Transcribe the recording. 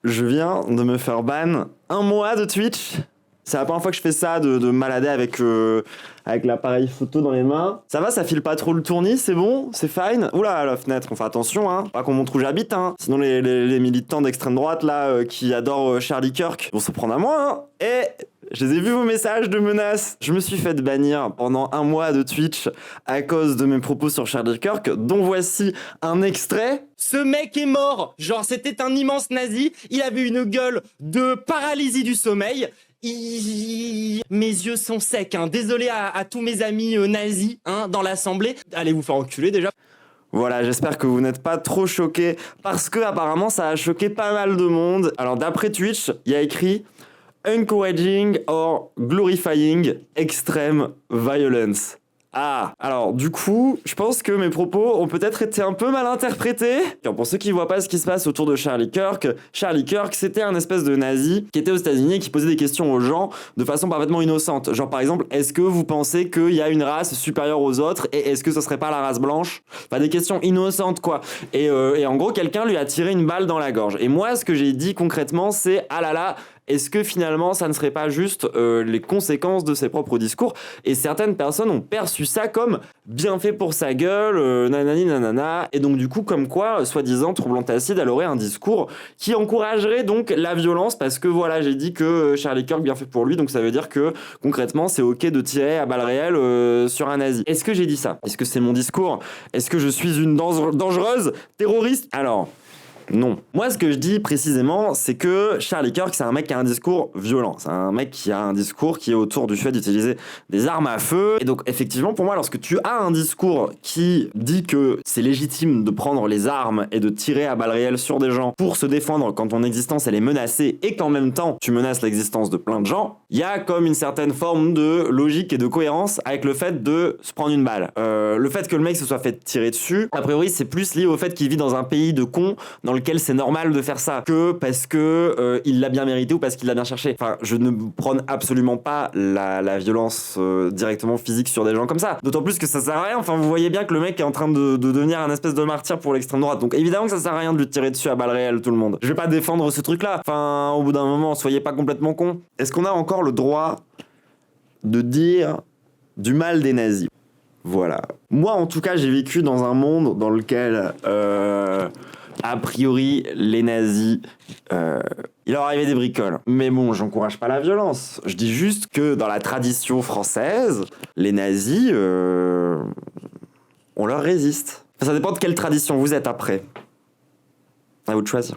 Je viens de me faire ban 1 mois de Twitch. C'est la première fois que je fais ça, de me malader avec l'appareil photo dans les mains. Ça va, ça file pas trop le tournis, c'est bon, c'est fine. Oula, la fenêtre, on fait attention, hein. Pas qu'on montre où j'habite, hein. Sinon les militants d'extrême droite, là, qui adorent Charlie Kirk, vont s'en prendre à moi, hein. Et je les ai vus vos messages de menaces. Je me suis fait bannir pendant 1 mois de Twitch à cause de mes propos sur Charlie Kirk, dont voici un extrait. Ce mec est mort. Genre, c'était un immense nazi. Il avait une gueule de paralysie du sommeil. Mes yeux sont secs, hein. Désolé à tous mes amis nazis, hein, dans l'assemblée. Allez vous faire enculer déjà. Voilà, j'espère que vous n'êtes pas trop choqués, parce que apparemment ça a choqué pas mal de monde. Alors d'après Twitch, il y a écrit encouraging or glorifying extreme violence. Ah, alors du coup, je pense que mes propos ont peut-être été un peu mal interprétés. Alors, pour ceux qui voient pas ce qui se passe autour de Charlie Kirk, c'était un espèce de nazi qui était aux États-Unis et qui posait des questions aux gens de façon parfaitement innocente. Genre par exemple, est-ce que vous pensez qu'il y a une race supérieure aux autres et est-ce que ce serait pas la race blanche? Enfin des questions innocentes quoi. Et en gros, quelqu'un lui a tiré une balle dans la gorge. Et moi, ce que j'ai dit concrètement, c'est ah là là. Est-ce que finalement ça ne serait pas juste les conséquences de ses propres discours? Et certaines personnes ont perçu ça comme bien fait pour sa gueule, nanani nanana, et donc du coup comme quoi, soi-disant, Troublante Acide, elle aurait un discours qui encouragerait donc la violence, parce que voilà, j'ai dit que Charlie Kirk bien fait pour lui, donc ça veut dire que concrètement c'est ok de tirer à balles réelles sur un nazi. Est-ce que j'ai dit ça? Est-ce que c'est mon discours? Est-ce que je suis une dangereuse terroriste? Alors... non. Moi, ce que je dis précisément, c'est que Charlie Kirk, c'est un mec qui a un discours violent. C'est un mec qui a un discours qui est autour du fait d'utiliser des armes à feu. Et donc, effectivement, pour moi, lorsque tu as un discours qui dit que c'est légitime de prendre les armes et de tirer à balles réelles sur des gens pour se défendre quand ton existence, elle est menacée et qu'en même temps, tu menaces l'existence de plein de gens, il y a comme une certaine forme de logique et de cohérence avec le fait de se prendre une balle. Le fait que le mec se soit fait tirer dessus, a priori, c'est plus lié au fait qu'il vit dans un pays de cons dans lequel c'est normal de faire ça que parce que il l'a bien mérité ou parce qu'il l'a bien cherché. Enfin, je ne prône absolument pas la violence directement physique sur des gens comme ça. D'autant plus que ça sert à rien. Enfin, vous voyez bien que le mec est en train de devenir un espèce de martyr pour l'extrême droite. Donc évidemment que ça sert à rien de lui tirer dessus à balles réelles, tout le monde. Je vais pas défendre ce truc-là. Enfin, au bout d'un moment, soyez pas complètement con. Est-ce qu'on a encore le droit de dire du mal des nazis? Voilà. Moi, en tout cas, j'ai vécu dans un monde dans lequel... a priori, les nazis, il leur arrivait des bricoles. Mais bon, j'encourage pas la violence. Je dis juste que dans la tradition française, les nazis, on leur résiste. Enfin, ça dépend de quelle tradition vous êtes après. À vous de choisir.